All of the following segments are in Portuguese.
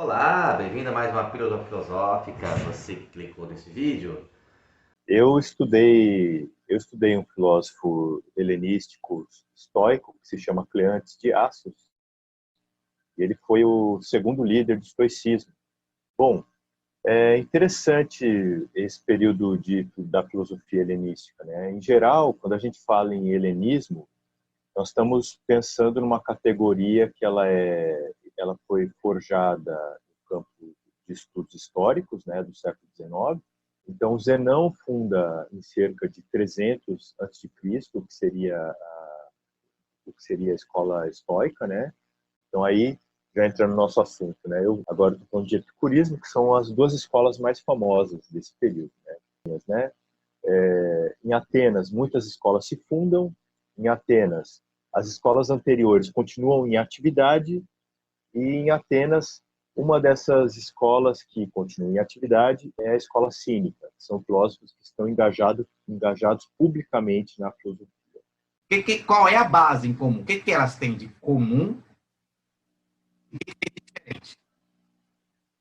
Olá, bem-vindo a mais uma Pílula Filosófica. Você que clicou nesse vídeo. Eu estudei um filósofo helenístico estoico que se chama Cleantes de Assos, e ele foi o segundo líder do estoicismo. Bom, é interessante esse período da filosofia helenística, né? Em geral, quando a gente fala em helenismo, nós estamos pensando numa categoria que ela foi forjada no campo de estudos históricos, né, do século XIX. Então, Zenão funda em cerca de 300 a.C., o que seria a escola estoica, né? Então, aí já entra no nosso assunto, né? Eu agora estou falando de epicurismo, que são as duas escolas mais famosas desse período, né? Em Atenas, muitas escolas se fundam. Em Atenas, as escolas anteriores continuam em atividade, e em Atenas, uma dessas escolas que continua em atividade é a escola cínica, que são filósofos que estão engajados publicamente na filosofia. Qual é a base em comum? O que elas têm de comum e o que é diferente?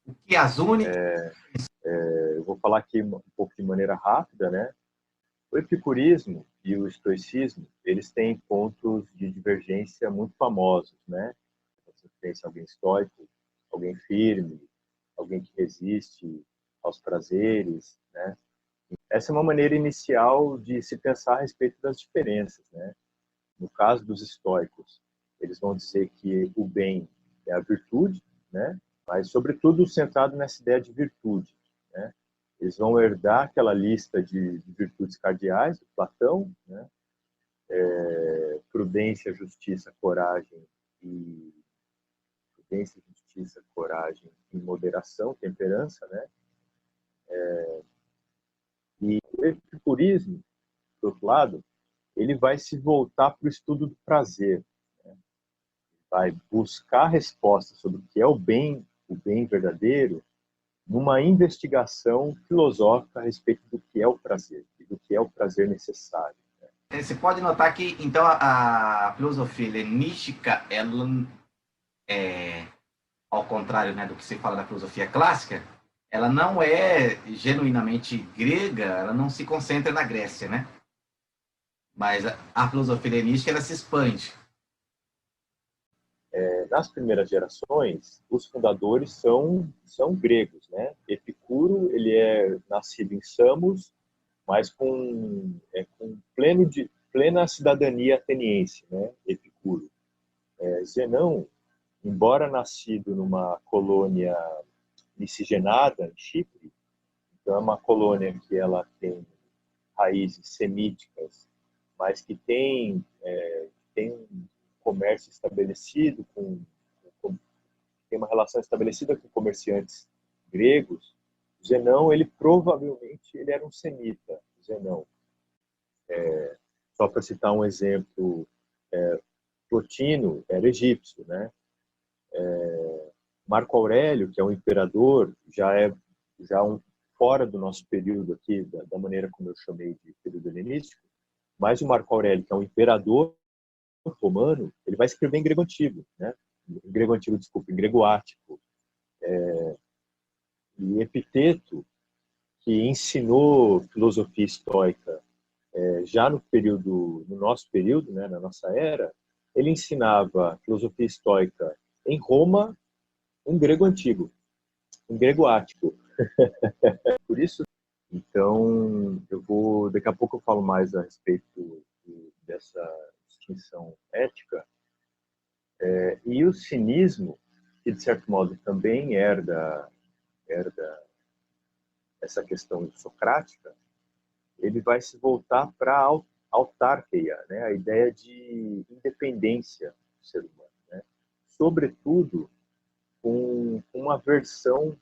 O que as une? Eu vou falar aqui um pouco de maneira rápida, né? O epicurismo e o estoicismo, eles têm pontos de divergência muito famosos, né? Você pensa em alguém estoico, alguém firme, alguém que resiste aos prazeres, né? Essa é uma maneira inicial de se pensar a respeito das diferenças, né? No caso dos estoicos, eles vão dizer que o bem é a virtude, né? Mas, sobretudo, centrado nessa ideia de virtude, né? Eles vão herdar aquela lista de virtudes cardeais do Platão, né? Prudência, justiça, coragem e prudência, justiça, coragem e moderação, temperança, né? E o epicurismo, do outro lado, ele vai se voltar para o estudo do prazer, né? Vai buscar respostas sobre o que é o bem verdadeiro, numa investigação filosófica a respeito do que é o prazer e do que é o prazer necessário. Você pode notar que, então, a filosofia helenística, ela, ao contrário, né, do que se fala da filosofia clássica, ela não é genuinamente grega, ela não se concentra na Grécia, né? Mas a filosofia helenística, ela se expande. Nas primeiras gerações, os fundadores são gregos, né? Epicuro, ele é nascido em Samos, mas com plena cidadania ateniense, né? Epicuro. Zenão, embora nascido numa colônia miscigenada em Chipre, então é uma colônia que ela tem raízes semíticas, mas que tem um comércio estabelecido tem uma relação estabelecida com comerciantes gregos. Zenão, ele provavelmente ele era um semita. Zenão, só para citar um exemplo, Plotino era egípcio, né? Marco Aurélio, que é um imperador, já fora do nosso período aqui, da maneira como eu chamei de período helenístico, mas o Marco Aurélio, que é um imperador romano, ele vai escrever em grego antigo, né? Em grego antigo, desculpa, em grego ático. E Epiteto, que ensinou filosofia estoica já no nosso período, né, na nossa era, ele ensinava filosofia estoica em Roma, em grego antigo, em grego ático. Por isso, então, daqui a pouco eu falo mais a respeito dessa distinção ética. E o cinismo, que de certo modo também herda essa questão socrática, ele vai se voltar para a autarquia, né? A ideia de independência do ser humano, né? Sobretudo com uma versão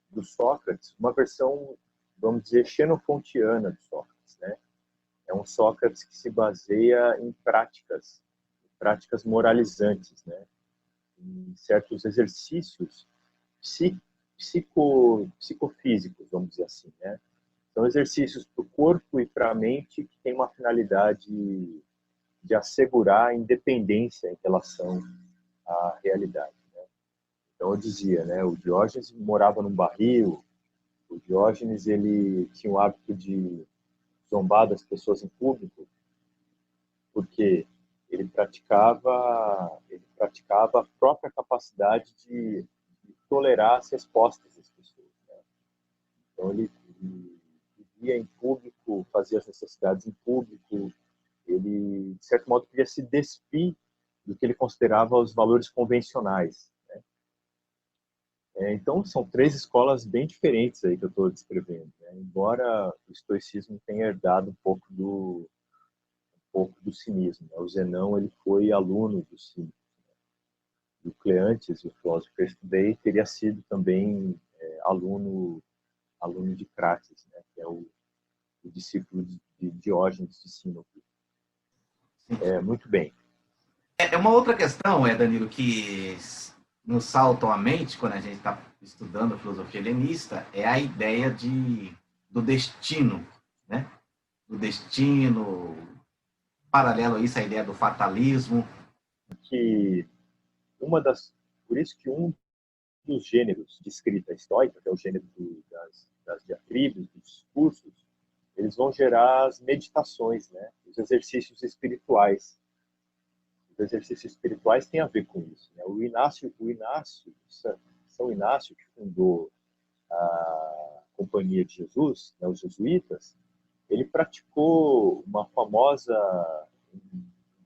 do Sócrates, uma versão, vamos dizer, xenofontiana do Sócrates, né? É um Sócrates que se baseia em práticas moralizantes, né? Em certos exercícios psicofísicos, vamos dizer assim, né? São exercícios para o corpo e para a mente que têm uma finalidade de assegurar a independência em relação à realidade, né? Então eu dizia, né, o Diógenes morava num barril, o Diógenes ele tinha o hábito de zombar das pessoas em público, porque ele praticava a própria capacidade de tolerar as respostas das pessoas, né? Então ele vivia em público, fazia as necessidades em público, ele de certo modo queria se despir do que ele considerava os valores convencionais, né? Então são três escolas bem diferentes aí que eu estou descrevendo, né? Embora o estoicismo tenha herdado um pouco do cinismo, né? O Zenão ele foi aluno do cinismo. O Cleantes, o filósofo que eu estudei, teria sido também aluno de Crates, né? Que é o discípulo de Diógenes de Sinope. Muito bem. Uma outra questão, Danilo, que nos saltam à mente quando a gente está estudando a filosofia helenista, é a ideia do destino, né? Do destino, paralelo a isso, a ideia do fatalismo. Por isso que um dos gêneros de escrita estoica, que é o gênero das diatribes, dos discursos, eles vão gerar as meditações, né? Os exercícios espirituais. Os exercícios espirituais têm a ver com isso, né? São Inácio, que fundou a Companhia de Jesus, né, os jesuítas, ele praticou um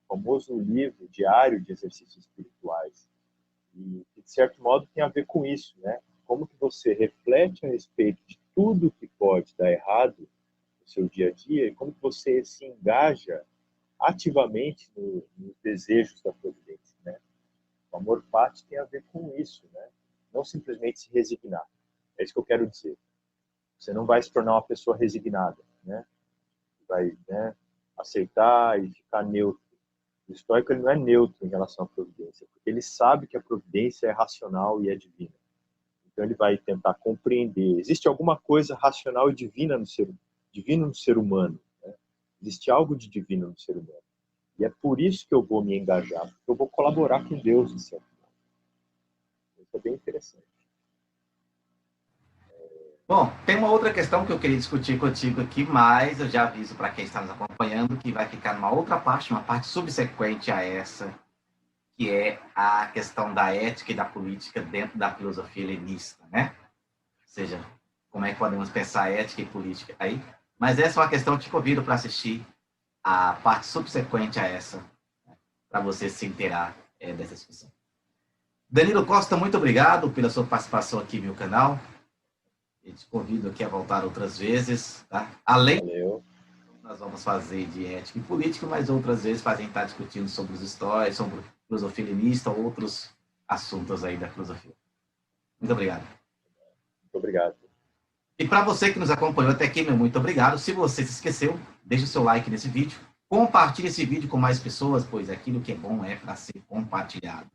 famoso livro diário de exercícios espirituais. E, de certo modo, tem a ver com isso, né? Como que você reflete a respeito de tudo que pode dar errado no seu dia a dia e como que você se engaja ativamente nos desejos da providência, né? O amor fati tem a ver com isso, né? Não simplesmente se resignar. É isso que eu quero dizer. Você não vai se tornar uma pessoa resignada, né? Vai, né, aceitar e ficar neutro. O estoico ele não é neutro em relação à providência, porque ele sabe que a providência é racional e é divina. Então ele vai tentar compreender. Existe alguma coisa racional e divina no ser humano, né? Existe algo de divino no ser humano. E é por isso que eu vou me engajar, porque eu vou colaborar com Deus, de certo modo. Isso é bem interessante. Bom, tem uma outra questão que eu queria discutir contigo aqui, mas eu já aviso para quem está nos acompanhando que vai ficar numa outra parte, uma parte subsequente a essa, que é a questão da ética e da política dentro da filosofia helenista, né? Ou seja, como é que podemos pensar ética e política aí. Mas essa é uma questão que te convido para assistir a parte subsequente a essa, né, para você se inteirar dessa discussão. Danilo Costa, muito obrigado pela sua participação aqui no meu canal. Eu te convido aqui a voltar outras vezes, tá? Além Valeu. nós vamos fazer de ética e política, mas outras vezes a gente está discutindo sobre os estoicos, sobre filosofia helenista, outros assuntos aí da filosofia. Muito obrigado. Muito obrigado. E para você que nos acompanhou até aqui, meu muito obrigado. Se você se esqueceu, deixe o seu like nesse vídeo, compartilhe esse vídeo com mais pessoas, pois aquilo que é bom é para ser compartilhado.